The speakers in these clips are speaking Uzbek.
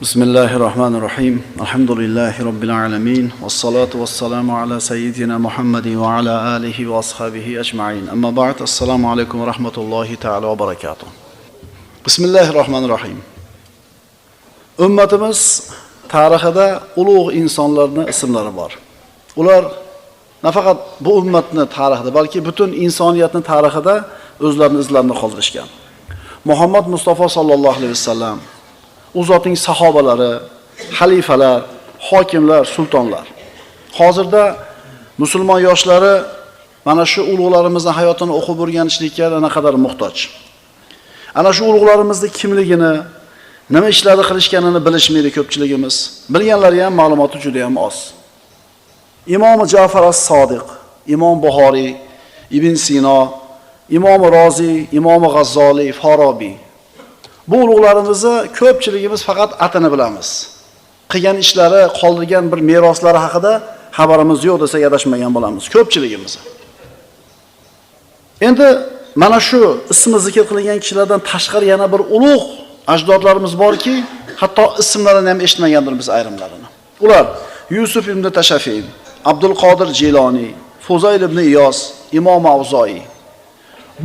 Bismillahirrahmanirrahim. Alhamdulillahi Rabbil alamin. Wassalatu wassalamu ala sayyidina Muhammadin wa ala alihi wa ashabihi ajma'in. Amma ba'd. Assalomu alaykum va rahmatullohi ta'ala va barakatuh. Bismillahirrahmanirrahim. Ummatimiz tarixida ulug' insonlarning ismlari bor. Ular nafaqat bu ummatni tarixida, balki butun insoniyatning tarixida o'zlarining izlarini qoldirishgan. Muhammad Mustafa sallallohu alayhi vasallam, u zotning sahobalari, xalifalar, hokimlar, sultonlar. Hozirda musulmon yoshlari mana shu ulug'larimizning hayotini o'qib o'rganishlikka naqadar muhtoj. Ana shu ulug'larimizning kimligini, nima ishlarni qilishganini bilishmaydi ko'pchiligimiz. Bilganlari ham ma'lumoti juda ham oz. Imom Ja'far as-Sodiq, Imom Buxoriy, Ibn Sino, Imom Rozi, Imom G'azzoli, Farabiy. Bu ulug'larimizni ko'pchiligimiz faqat atini bilamiz. Qilgan ishlari, qoldirgan bir meroslari haqida xabarimiz yo'q desak adashmagan bo'lamiz ko'pchiligimiz. Endi mana shu ismi zikr qilingan kishilardan tashqari yana bir ulug' ajdodlarimiz borki, hatto ismlarini ham eshitmagandirmiz ayrimlarini. Ular Yusuf ibn Tashafiy, Abdul Qodir Jiloni, Fuzayl ibn Iyos, Imom Avzoiy.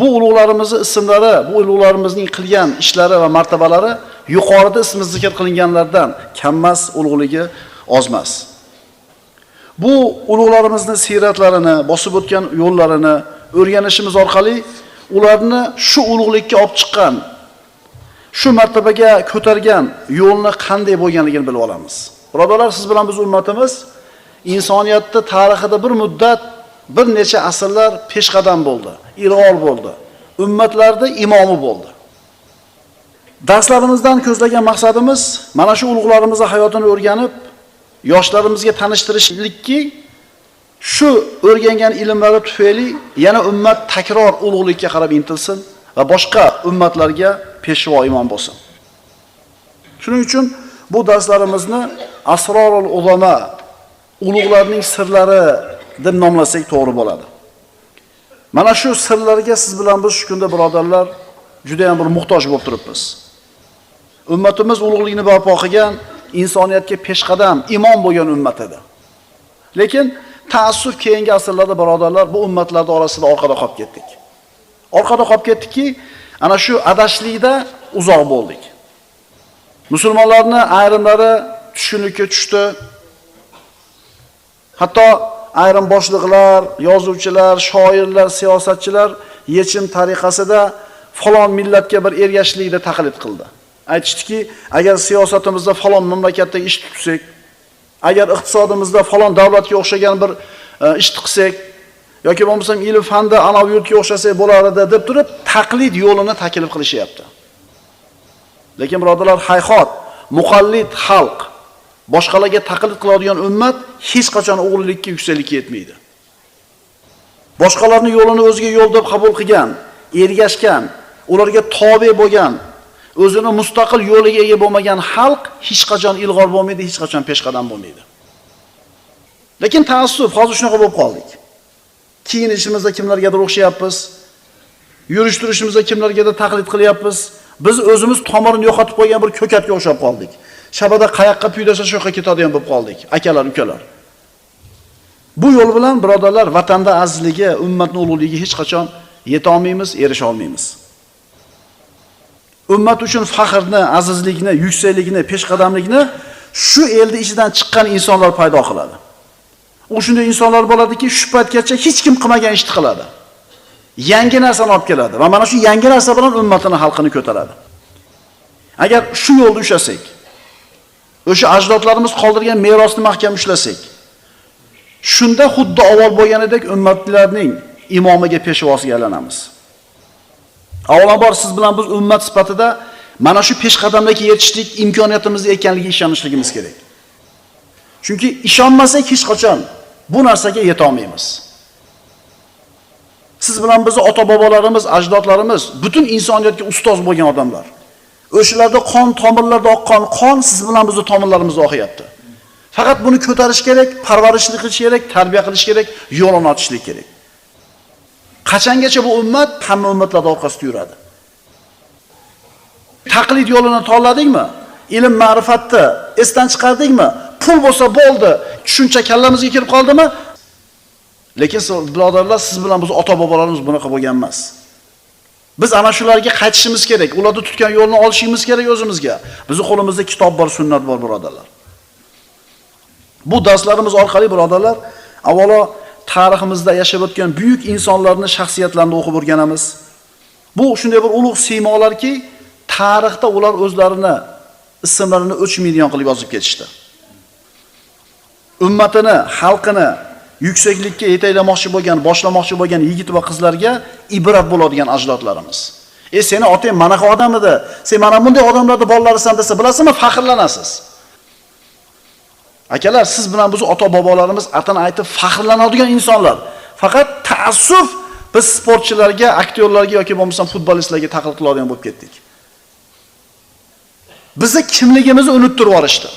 Bu ulug'larimizning ismlari, bu ulug'larimizning qilgan ishlari va martabalari yuqorida ismi zikr qilinganlardan kammas, ulug'ligi ozmas. Bu ulug'larimizning siyratlarini, bosib o'tgan yo'llarini o'rganishimiz orqali ularni shu ulug'likka olib chiqqan, shu martabaga ko'targan yo'lni qanday bo'lganligini bilib olamiz. Birodarlar, siz bilan biz ummatimiz insoniyatda tarixida bir muddat, bir necha asrlar peshqadam bo'ldi, ilg'or bo'ldi. Ummatlarda imomi bo'ldi. Darslarimizdan ko'zlagan maqsadimiz mana shu ulug'larimizning hayotini o'rganib, yoshlarimizga tanishtirishlikki, shu o'rgangan ilmlari tufayli yana ummat takror ulug'likka qarab intilsin va boshqa ummatlarga peshvo imom bo'lsin. Shuning uchun bu darslarimizni Asrorul Ulama, ulug'larning sirlari deb nomlasak to'g'ri bo'ladi. Mana shu sirlarga siz bilan biz shu kunda birodarlar juda ham bir muhtoj bo'lib turibmiz. Ummatimiz ulug'likni barpo qilgan, insoniyatga peshqadam, imom bo'lgan ummat edi. Lekin ta'assuf keyingi asrlarda birodarlar bu ummatlar orasida orqada qolib ketdik. Orqada qolib ketdikki, ana shu adashlikda uzoq bo'ldik. Musulmonlarning ayrimlari tushkunlikka tushdi. Hatto ayrim boshliqlar, yozuvchilar, shoirlar, siyosatchilar yechim tariqasida falon millatga bir ergashishlikda taqlid qildi. Aytishdiki, agar siyosatimizda falon mamlakatda ish tutsak, agar iqtisodimizda falon davlatga o'xshagan bir ish qilsak, yoki bo'lmasam ilm fanda anavi yurtga o'xshasak bo'lardi deb turib, taqlid yo'lini taklif qilishyapti. Lekin birodarlar, hayhot, muqallid xalq, boshqalarga taqlid qiladigan ummat hech qachon ulug'likka, yuksaklikka yetmaydi. Boshqalarning yo'lini o'ziga yo'l deb qabul qilgan, ergashgan, ularga tobe bo'lgan, o'zini mustaqil yo'liga ega bo'lmagan xalq hech qachon ilg'or bo'lmaydi, hech qachon peshqadam bo'lmaydi. Lekin ta'assuf, hozir shunaqa bo'lib qoldik. Kiyinishimizda kimlargadir o'xshayapmiz, yurish-turishimizda kimlargadir taqlid qilyapmiz. Biz o'zimiz tomirini yo'qotib qo'ygan bir ko'katga o'xshab qoldik. Shabada qayoqqa puydasa shu yoqqa ketadigan bo'lib qoldik, akalar, ukalar. Bu yo'l bilan birodarlar vatanda azizligi, ummatning ulug'ligiga hech qachon yeta olmaymiz, erisha olmaymiz. Ummat uchun faxrni, azizlikni, yuksaklikni, peshqadamlikni shu elning ichidan chiqqan insonlar paydo qiladi. U shunday insonlar bo'ladiki, shu paytgacha hech kim qilmagan ishni qiladi. Yangi narsani olib keladi va mana shu yangi narsa bilan ummatini, xalqini ko'taradi. Agar shu yo'lda ushlasak, o'sha ajdodlarimiz qoldirgan merosni mahkam ushlasak, shunda xuddi avval bo'lganidek ummatlarning imomiga, peshvosiga aylanamiz. Avvalambor siz bilan biz ummat sifatida mana shu peshqadamlikka yetishlik imkoniyatimiz ekanligiga ishonishligimiz kerak. Chunki ishonmasak hech qachon bu narsaga yeta olmaymiz. Siz bilan biz ota-bobolarimiz, ajdodlarimiz butun insoniyatga ustoz bo'lgan odamlar. O'shalarda qon tomirlarda oqqan qon siz bilan bizning tomirlarimizda oqyapti. Faqat buni ko'tarish kerak, parvarishlik qilish kerak, tarbiya qilish kerak, yo'lini ochishlik kerak. Qachongacha bu ummat hamma ummatlar orqasida yuradi? Taqlid yo'lini tanladingmi? ilm ma'rifatni esdan chiqardikmi? Pul bo'lsa bo'ldi, tushuncha kallamizga kirib qoldimi? Lekin birodarlar, siz bilan biz ota-bobolarimiz bunaqa bo'lgan emas. Biz ana shularga qaytishimiz kerak. Ularni tutgan yo'lni olishimiz kerak o'zimizga. Bizning qo'limizda kitob bor, sunnat bor, birodarlar. Bu darslarimiz orqali birodarlar, avvalo tariximizda yashab o'tgan buyuk insonlarning shaxsiyatlarini o'qib o'rganamiz. Bu shunday bir ulug' siymolarki, tarixda ular o'zlarini ismlarini o'chmaydigan qilib yozib ketishdi. Ummatini, xalqini yuksaklikka yetaklamoqchi bo'lgan, boshlamoqchi bo'lgan yigit va qizlarga ibrat bo'ladigan ajdodlarimiz. Seni otang manaqa odam edi, sen mana bunday odamlarning bolalarisan desa, bilasizmi, faxrlanasiz. Akalar, siz bilan biz ota-bobolarimiz atini aytib faxrlanadigan insonlar. Faqat ta'assuf biz sportchilarga, aktyorlarga yoki bo'lmasa futbolistlarga taqlid qiladigan bo'lib ketdik. Bizni kimligimizni unuttirib yuborishdi.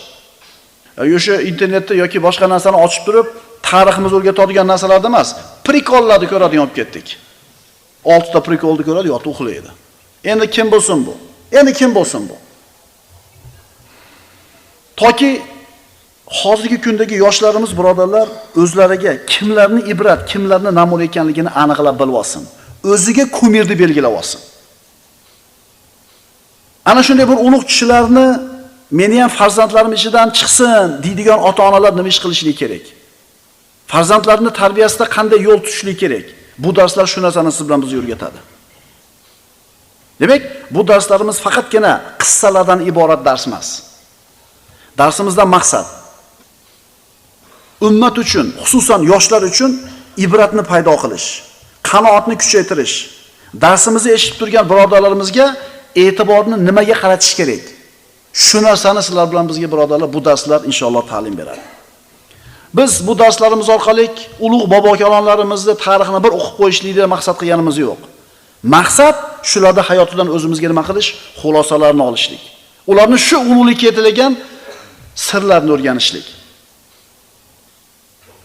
O'sha internetda yoki boshqa narsani ochib turib, tariximizni o'rgatadigan narsalarda emas, prikollarni ko'radigan bo'lib ketdik. 6 ta prikolni ko'radi, yotib uxlaydi. Endi kim bo'lsin bu? Endi kim bo'lsin bu? Toki hozirgi kundagi yoshlarimiz birodarlar o'zlariga kimlarni ibrat, kimlarni namuna ekanligini aniqlab bilib olsin. O'ziga kumirni belgilab olsin. Ana shunday bir ulug' kishilarni meni ham farzandlarim ichidan chiqsin deydigan ota-onalar nima ish qilishligi kerak? Farzandlarini tarbiyasida qanday yo'l tutishlik kerak? Bu darslar shu narsani siz bilan bizga o'rgatadi. Demak, bu darslarimiz faqatgina qissalardan iborat dars emas. Darsimizdan maqsad ummat uchun, xususan yoshlar uchun ibratni paydo qilish, qanoatni kuchaytirish, darsimizni eshitib turgan birodarlarimizga e'tiborni nimaga qaratish kerak? Shu narsani sizlar bilan bizga birodarlar bu darslar inshaalloh ta'lim beradi. Biz bu darslarimiz orqali ulug' bobo-kalonlarimizni tarixini bir o'qib qo'yishlikni maqsad qilganimiz yo'q. Maqsad shularda hayotidan o'zimizga nima qilish, xulosalarni olishlik. Ularni shu ulug'likka yetalagan sirlarni o'rganishlik.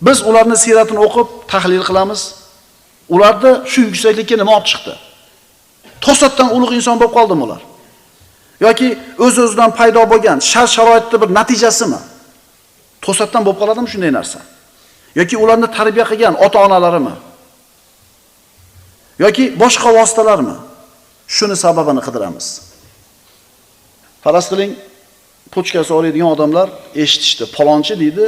Biz ularni siyratini o'qib, tahlil qilamiz. Ularda shu yuksaklikka nima olib chiqdi? To'satdan ulug' inson bo'lib qoldimi ular? Yoki o'z-o'zidan paydo bo'lgan shart-sharoitning bir natijasimi? To'satdan bo'lib qoladimi shunday narsa? Yoki ularni tarbiya qilgan ota-onalarimi? Yoki boshqa vositalarmi? Shuni sababini qidiramiz. Faraz qiling, pochkasi oladigan odamlar eshitishdi. Palonchi deydi,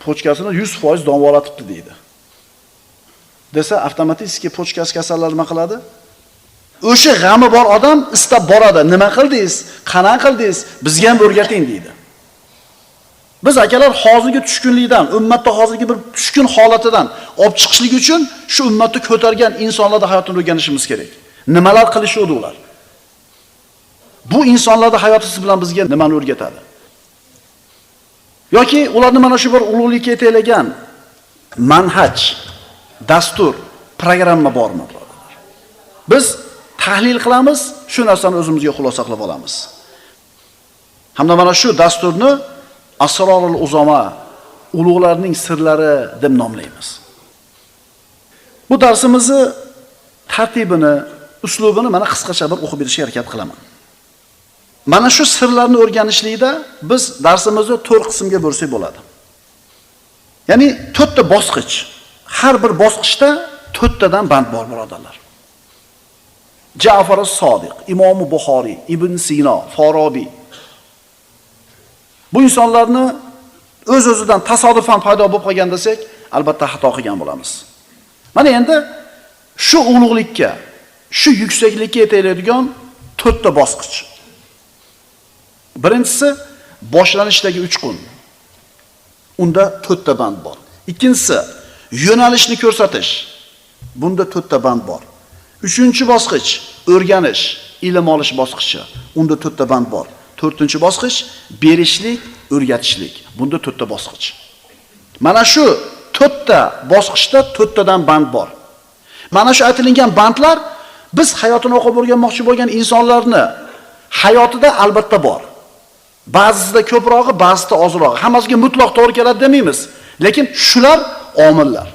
pochkasini 100% donvolatibdi deydi. Desa, avtomatik pochkasi kasallar nima qiladi? O'sha g'ami bor odam istab boradi. Nima qildingiz? Qanaqa qildingiz? Bizga ham o'rgating deydi. Biz akalar hozirgi tushkunlikdan, ummatda hozirgi bir tushkun holatidan olib chiqishlik uchun shu ummatni ko'targan insonlarning hayotini o'rganishimiz kerak. Nimalar qilishdi ular? Bu insonlarning hayoti siz bilan bizga nimani o'rgatadi? Yoki ularni mana shu bir ulug'likka yetalagan manhaj, dastur, programma bormi, birodarlar? Biz tahlil qilamiz, shu narsani o'zimizga xulosa qilib olamiz. Hamda mana shu dasturni Asrorul Uzama, ulug'larning sirlari deb nomlaymiz. Bu darsimizni tartibini, uslubini mana qisqacha bir o'qib berishga harakat qilaman. Mana shu sirlarni o'rganishlikda biz darsimizni 4 qismga bo'lsak bo'ladi. Ya'ni 4 ta bosqich. Har bir bosqichda 4 tadan band bor, birodarlar. Ja'far as-Sodiq, Imom Buxoriy, Ibn Sino, Farabiy. Bu insonlarni o'z-o'zidan tasodifan paydo bo'lib qolgan desak, albatta xato qilgan bo'lamiz. Mana endi shu ulug'likka, shu yuksaklikka yetaydigan 4 ta bosqich. Birinchisi boshlanishdagi 3 kun. Unda 4 ta band bor. Ikkinchisi yo'nalishni ko'rsatish. Bunda 4 ta band bor. Uchinchi bosqich o'rganish, ilm olish bosqichi. Unda 4 ta band bor. To'rtinchi bosqich berishlik, o'rgatishlik. Bunda 4 ta bosqich. Mana shu 4 ta bosqichda 4 tadan band bor. Mana shu aytilgan bandlar biz hayotini o'qib o'rganmoqchi bo'lgan insonlarni hayotida albatta bor. Ba'zisida ko'prog'i, ba'zisida ozrog'i. Hammasiga mutlaq to'g'ri keladi demaymiz, lekin shular omillar.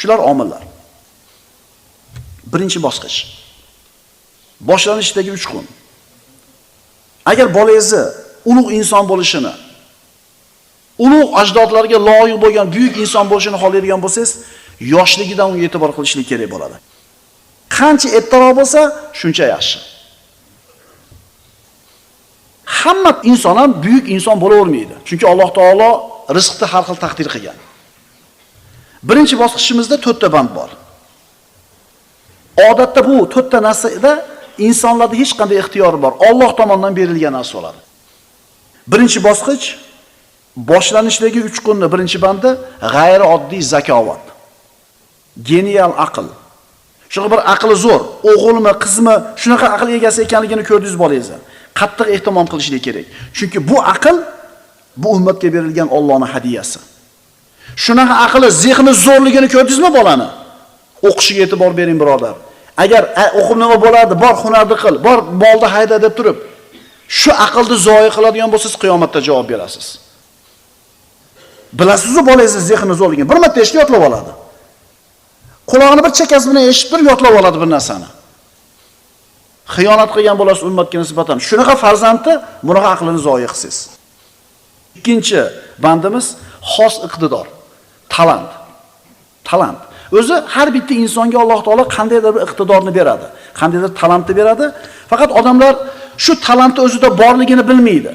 Shular omillar. Birinchi bosqich. Boshlanishdagi 3 kun. Agar bolangizni ulug' inson bo'lishini, ulug' ajdodlarga loyiq bo'lgan buyuk inson bo'lishini xohlaydigan bo'lsangiz, yoshligidan unga e'tibor qilishlik kerak bo'ladi. Qancha ertaroq bo'lsa, shuncha yaxshi. Hamma inson ham buyuk inson bo'lavermaydi. Chunki Alloh taolo rizqni har xil taqdir qilgan. Birinchi bosqichimizda 4 ta band bor. Odatda bu 4 ta narsada insonlarda hech qanday ixtiyor bor. Alloh tomonidan berilgan narsa bo'ladi. Birinchi bosqich boshlanishdagi 3 kunni birinchi bandi g'ayri oddiy zakovat. Genial aql. Shunaqa bir aqli zo'r, o'g'ilmi, qizmi, shunaqa aql egasi ekanligini ko'rdingiz bolangizdan. Qattiq ehtimom qilishlik kerak. Chunki bu aql bu ummatga berilgan Allohning hadiyasi. Shunaqa aqli, zehni zo'rligini ko'rdingizmi bolani? O'qishiga e'tibor bering birodar. Agar o'qib nima bo'ladi, bor hunarni qil, bor molni hayda deb turib, shu aqlni zoya qiladigan bo'lsangiz, qiyomatda javob berasiz. Bilasizmi bolangiz zehni zo'rligini? Bir marta eshitib yotlab oladi. Quloqini bir chekasi bilan eshitib bir yotlab oladi bir narsani. Xiyonat qilgan bo'lasiz ummatga nisbatan. Shunaqa farzandni, bunaqa aqlini zoya qilsiz. Ikkinchi bandimiz xos iqtidor, talant. Talant. O'zi har bitta insonga Alloh taolo qandaydir bir iqtidorni beradi, qandaydir talantni beradi. Faqat odamlar shu talantni o'zida borligini bilmaydi.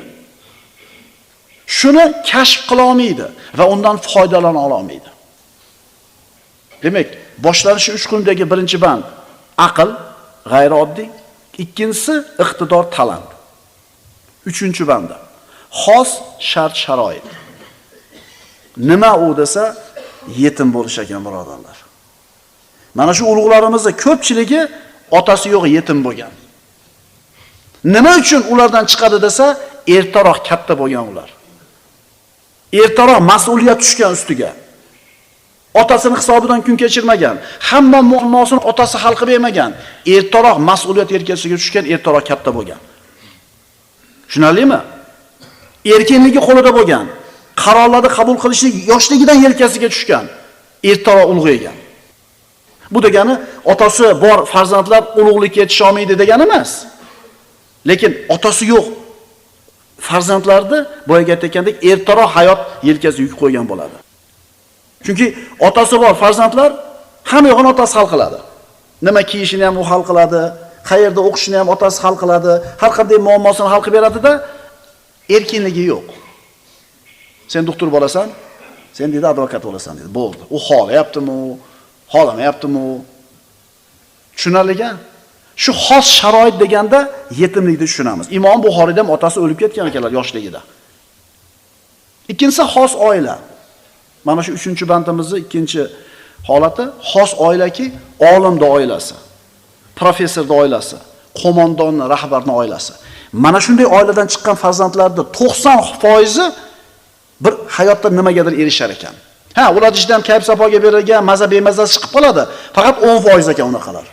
Shuni kashf qila olmaydi va undan foydalana olmaydi. Demak, boshlanishi 3 kundagi birinchi band aql, g'ayri oddiy, ikkinchisi iqtidor, talant. Uchinchi band xos shart-sharoit. Nima u desa, yetim bo'lish ekan birodarlar. Mana shu ulug'larimizning ko'pchiligi otasi yo'q yetim bo'lgan. Nima uchun ulardan chiqadi desa, ertaroq katta bo'lgan ular. Ertaroq mas'uliyat tushgan ustiga. Otasini hisobidan kun kechirmagan, hamma muammosini otasi hal qilib bermagan, ertaroq mas'uliyat yelkasiga tushgan, ertaroq katta bo'lgan. Tushunarlimi? Erkinligi qo'lida bo'lgan, qarorlarni qabul qilishlik yoshligidan yelkasiga tushgan, ertaroq ulg'aygan. Bu degani otasi bor farzandlar ulug'likka yetisha olmaydi degani emas. Lekin otasi yo'q farzandlarni boyaga aytgandek ertaroq hayot yelkasiga yuk qo'ygan bo'ladi. Chunki otasi bor farzandlar hamma yo'g'ini otasi hal qiladi. Nima kiyishini ham u hal qiladi, qayerda o'qishini ham otasi hal qiladi, har qanday muammosini hal qilib beradi-da, erkinligi yo'q. Sen doktor bo'lasan, sen dedi advokat bo'lasan dedi. Bo'ldi. U xohlayaptimi, xohlamayaptimi? Tushunarliga? Shu xos sharoit deganda yetimlikni tushunamiz. Imom Buxoriyda ham otasi o'lib ketgan ekanlar yoshligida. Ikkinchisi xos oila. Mana shu 3-bandimizning ikkinchi holati xos oilaki, olimning oilasi, professorning oilasi, qo'mondonning, rahbarning oilasi. Mana shunday oiladan chiqqan farzandlarning 90% bir hayotda nimagadir erishar ekan. Ha, ular ichdan kayf safoga berilgan, maza bemazasi chiqib qoladi. Faqat 10% ekan unaqalar.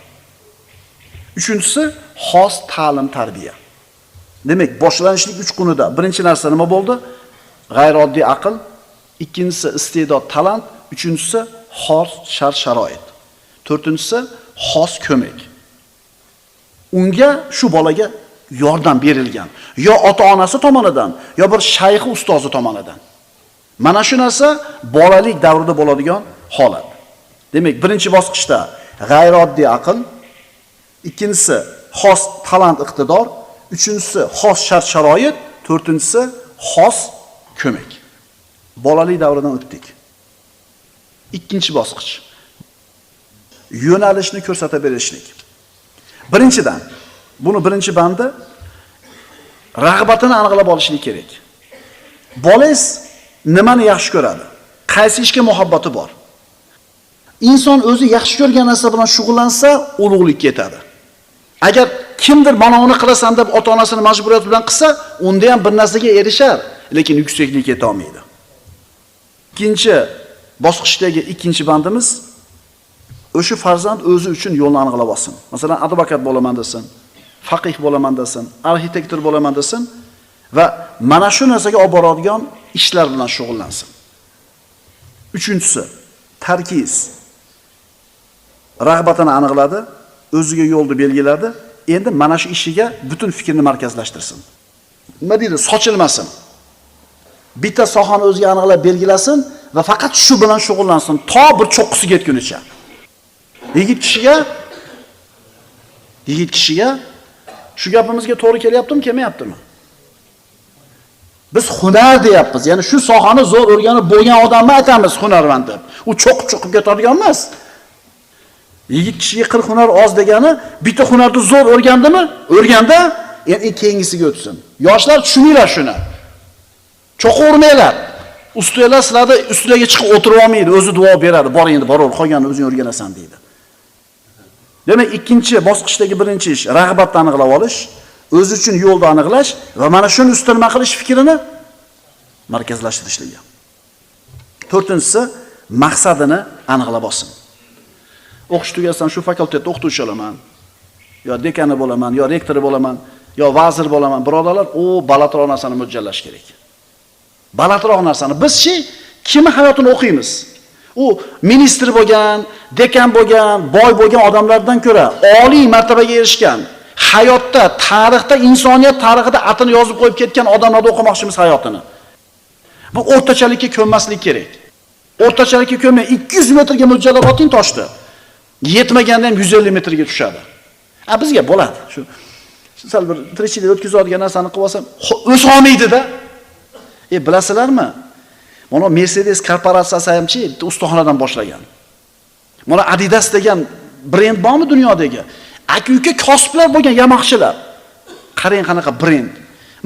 Uchinchisi xos ta'lim tarbiya. Demak, boshlanishlik 3 kunida birinchi narsa nima bo'ldi? G'ayrioddiy aql, ikkinchisi iste'dod, talant, uchinchisi xos shart-sharoit. To'rtinchisi xos ko'mak. Unga shu bolaga yordam berilgan, yo ota-onasi tomonidan, yo bir shayxi ustozi tomonidan. Mana shu narsa bolalik davrida bo'ladigan holat. Demak, birinchi bosqichda g'ayrioddiy aql, ikkinchisi xos talant, iqtidor, uchinchisi xos shart-sharoit, to'rtinchisi xos ko'mak. Bolalik davridan o'tdik. Ikkinchi bosqich. Yo'nalishni ko'rsata berishlik. Birinchidan, buni birinchi bandi rag'batini aniqlab olishlik kerak. Bolangiz nimani yaxshi ko'radi? Qaysi ishga muhabbati bor? Inson o'zi yaxshi ko'rgan narsa bilan shug'ullansa, ulug'likka yetadi. Agar kimdir mana uni qilasan deb ota-onasini majburiyat bilan qilsa, unda ham bir narsaga erishar, lekin yuksaklikka yeta olmaydi. Ikkinchi bosqichdagi ikkinchi bandimiz o'sha farzand o'zi uchun yo'lni aniqlab olsin. Masalan, advokat bo'laman desin, faqih bo'laman desin, arxitektor bo'laman desin va mana shu narsaga olib boradigan ishlar bilan shug'ullansin. Uchinchisi tarkiz. Rag'batini aniqladi, o'ziga yo'lni belgiladi. Endi mana shu ishiga butun fikrini markazlashtirsin. nima deydi, sochilmasin. Bitta sohani o'ziga aniqlab belgilasin va faqat shu bilan shug'ullansin to bir cho'qqisiga yetgunicha. Yigit kishiga shu gapimizga to'g'ri kelyaptimi, kelmayaptimi? Biz hunar deyapmiz. Ya'ni shu sohani zo'r o'rganib bo'lgan odamni aytamiz hunarmand deb. U cho'qib ketadigan emas. Yigit kishiga 40 hunar oz degani, bitta hunarni zo'r o'rgandimi? O'rganda, endi keyingisiga o'tsin. Yoshlar tushuninglar shuni. Cho'qurmanglar. Ustolar sizlarda ustiga chiqib o'tirib olmaydi, o'zi duo beradi. Bor endi, boraver, qolganini o'zing o'rganasan deydi. Demak, ikkinchi bosqichdagi birinchi ish rag'batni aniqlab olish, o'zi uchun yo'lni aniqlash va mana shuni ustun nima qilish fikrini markazlashtirishligi. To'rtinchisi maqsadini aniqlab olsin. O'qish tugasam shu fakultetda o'qituvchi bo'laman, yo dekani bo'laman, yo rektori bo'laman, yo vazir bo'laman. Birodarlar, balandroq narsani mo'ljallash kerak. Balandroq narsani bizchi kimni hayotini o'qiymiz? U ministr bo'lgan, dekan bo'lgan, boy bo'lgan odamlardan ko'ra oliy martabaga erishgan, hayotda, tarixda, insoniyat tarixida atini yozib qo'yib ketgan odamlarni o'qimoqchimiz hayotini. Bu o'rtachalikka ko'nmaslik kerak. O'rtachalikka ko'nmay 200 metrga mo'ljallab oting toshdi. Yetmaganda ham 150 metrga tushadi. Bizga bo'ladi. Shu sal bir tirikchilik o'tkazadigan narsani qilib olsam, o'sa olmaydi-da. Bilasizlarmi? Mana Mercedes korporatsiyasi hamchi bitta ustaxonadan boshlagan. Mana Adidas degan brend bormi dunyodagi? Aka-uka kosiblar bo'lgan yamoqchilar. Qarang qanaqa brend.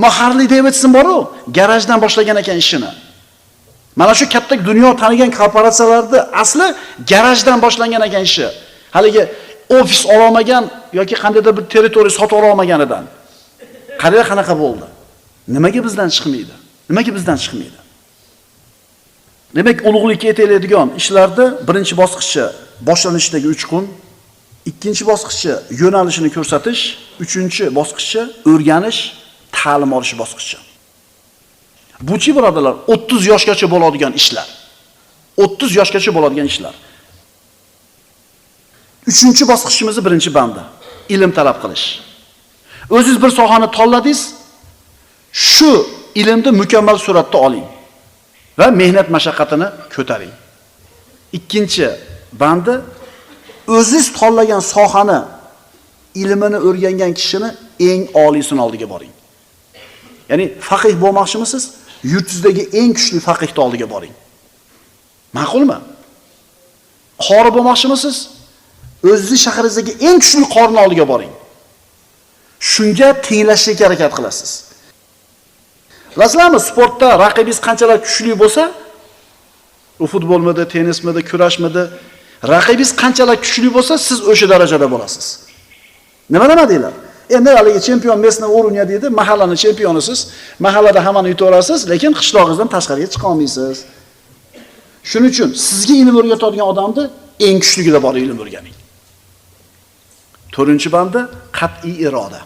Mana Harley Davidson bor-ku, garajdan boshlagan ekan ishini. Mana shu katta dunyo tanigan korporatsiyalarda asli garajdan boshlangan ekan ishi. Haligi ofis ola olmagan yoki qandaydir bir territoriya sotib ola olmaganidan. Qarang qanaqa bo'ldi. Nimaga bizdan chiqmaydi? Demak, ulug'likka yetadigan ishlarda birinchi bosqichi boshlanishdagi 3 kun, ikkinchi bosqichi yo'nalishini ko'rsatish, uchinchi bosqichi o'rganish, ta'lim olish bosqichi. Buchi birodarlar 30 yoshgacha bo'ladigan ishlar. 30 yoshgacha bo'ladigan ishlar. Uchinchi bosqichimizning birinchi bandi ilm talab qilish. O'zingiz bir sohani tanladingiz, shu ilmni mukammal suratda oling va mehnat mashaqqatini ko'taring. Ikkinchi bandi o'zingiz tanlagan sohani ilmini o'rgangan kishini eng oliysining oldiga boring. Ya'ni faqih bo'lmoqchimisiz? Yurtingizdagi eng kuchli faqihning oldiga boring. Ma'qulmi? Qori bo'lmoqchimisiz? O'zingiz shahringizdagi eng kuchli qorining oldiga boring. Shunga tenglashishga harakat qilasiz. Bilasizlarmi, sportda raqibingiz qanchalar kuchli bo'lsa, u futbolmidi, tennismidi, kurashmidi, raqibingiz qanchalar kuchli bo'lsa, siz o'sha darajada bo'lasiz. Nima deylar? Endi haligi chempion Messi o'ringa deydi, mahallani chempionisiz, mahallada hammani yutaverasiz, lekin qishlog'ingizdan tashqariga chiqa olmaysiz. Shuning uchun sizga ilm o'rgatadigan odamni eng kuchligida bor ilm o'rganing. To'rtinchi bandi qat'iy iroda.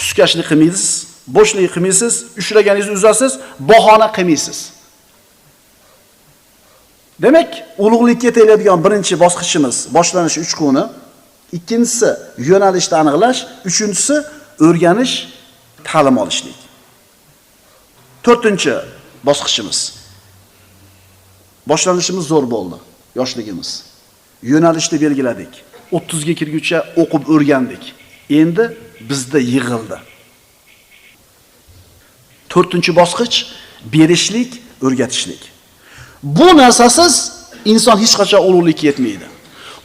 Suskashlik qilmaysiz, bo'shlik qilmaysiz, ushlaganingizni uzasiz, bahona qilmaysiz. Demak, ulug'likka yetadigan birinchi bosqichimiz boshlanish 3 kuni, ikkinchisi yo'nalishni aniqlash, uchinchisi o'rganish, ta'lim olishlik. To'rtinchi bosqichimiz. Boshlanishimiz zo'r bo'ldi, yoshligimiz. Yo'nalishni belgiladik. 30 ga kirguncha o'qib o'rgandik. Endi bizda yig'ildi. To'rtinchi bosqich berishlik, o'rgatishlik. Bu narsasiz inson hech qachon ulug'likka yetmaydi.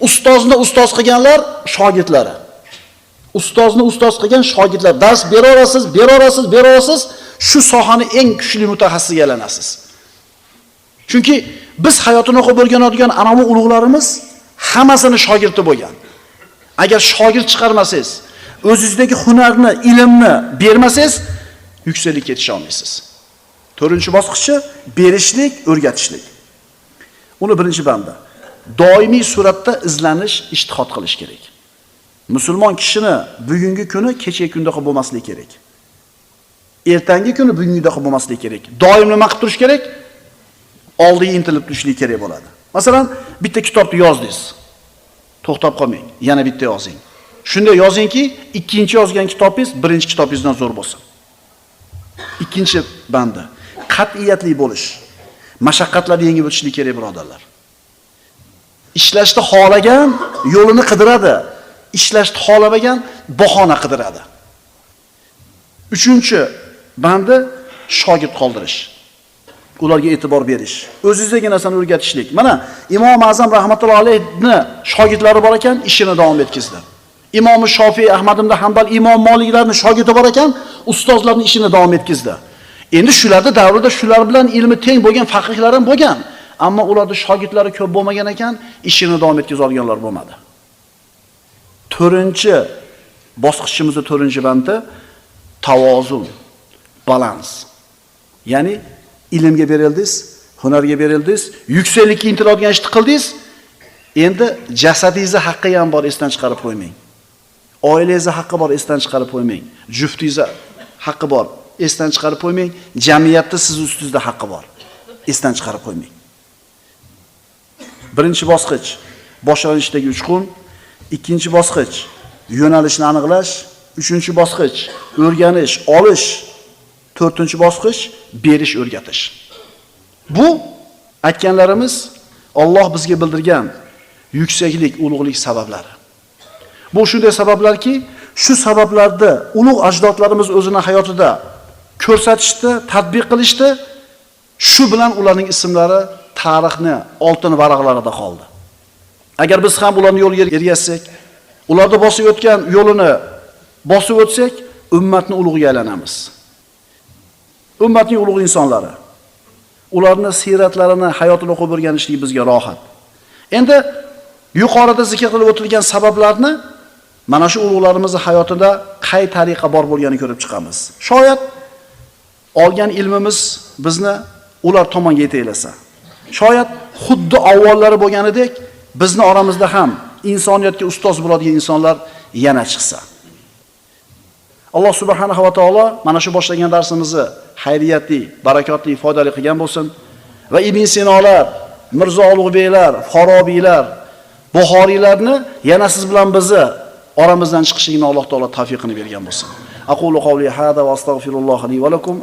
Ustozni ustoz qilganlar shogirdlari. Ustozni ustoz qilgan shogirdlar dars berasiz, shu sohani eng kuchli mutaxassisiga aylanasiz. Chunki biz hayotini o'qib o'rganadigan anavi ulug'larimiz hammasini shogirdi bo'lgan. Agar shogird chiqarmasangiz, o'zingizdagi hunarni, ilmni bermasangiz, yuksaklikka yetisha olmaysiz. To'rtinchi bosqichi berishlik, o'rgatishlik. Uni birinchi banda. Doimiy suratda izlanish, ijtihod qilish kerak. Musulmon kishini bugungi kuni kechagi kundaqa bo'lmasligi kerak. Ertangi kuni bugungidaqa bo'lmasligi kerak. Doim nima qilib turish kerak? Oldiga intilib turishlik kerak bo'ladi. Masalan, bitta kitobni yozdingiz. To'xtab qolmang, yana bitta yozing. Shunday yozingki, ikkinchi yozgan kitobingiz birinchi kitobingizdan zo'r bo'lsin. Ikkinchi bandi. Qat'iyatli bo'lish. Mashaqqatlarni yengib o'tishlik kerak, birodarlar. Ishlashni xohlagan yo'lini qidiradi. Ishlashni xohlamagan bahona qidiradi. Uchinchi bandi shogird qoldirish. Ularga e'tibor berish. O'zingizdagi narsani o'rgatishlik. Mana Imom Azam rahmatullohi alayhni shogirdlari bor ekan, ishini davom etkizdi. Imom Shofiy, Ahmad ibn Hanbal, Imom Moliklarning shogirdi bor ekan, ustozlarning ishini davom etkizdi. Endi shularning davrida shular bilan ilmi teng bo'lgan faqihlar ham bo'lgan, ammo ularning shogirdlari ko'p bo'lmagan ekan, ishini davom etkiza olganlar bo'lmadi. To'rtinchi bosqichimizda to'rtinchi bandi tavozun, balans. Ya'ni ilmga berildingiz, hunarga berildingiz, yuksaklikka intiladigan ishni qildingiz. Endi jasadingizni haqqi ham bor, esdan chiqarib qo'ymang. Oilangizning haqqi bor, esdan chiqarib qo'ymang. Juftingizning haqqi bor, esdan chiqarib qo'ymang. Jamiyatda siz ustingizda haqqi bor, esdan chiqarib qo'ymang. Birinchi bosqich boshlanishdagi uchqun, ikkinchi bosqich yo'nalishni aniqlash, uchinchi bosqich o'rganish, olish, to'rtinchi bosqich berish, o'rgatish. Bu aytganlarimiz Alloh bizga bildirgan yuksaklik, ulug'lik sabablari. Bu shunday sabablarki, shu sabablarda ulug' ajdodlarimiz o'zining hayotida ko'rsatishdi, tatbiq qilishdi. Shu bilan ularning ismlari tarixni oltin varaqlarida qoldi. Agar biz ham ularning yo'liga ergashsak, ularda bosib o'tgan yo'lini bosib o'tsak, ummatning ulug'iga aylanamiz. Ummatning ulug' insonlari. Ularning siyratlarini, hayotini o'qib o'rganishlik bizga rohat. Endi yuqorida zikr qilib o'tilgan sabablarni mana shu ulug'larimizning hayotida qay tariqa bor bo'lganini ko'rib chiqamiz. Shoyat olgan ilmimiz bizni ular tomonga yetaklasa. Shoyat xuddi avvallari bo'lganidek bizni oramizda ham insoniyatga ustoz bo'ladigan insonlar yana chiqsa. Alloh subhanahu va taolo mana shu boshlagan darsimizni xayriyatli, barakotli, foydali qilgan bo'lsin va Ibn Sinolar, Mirzo Ulug'beklar, Farobiylar, Buxoriylarni yana siz bilan bizni oramizdan chiqishligini Alloh taolo tavfiqini bergan bo'lsin. Aqulu qawli hada va astagfirulloh li va lakum.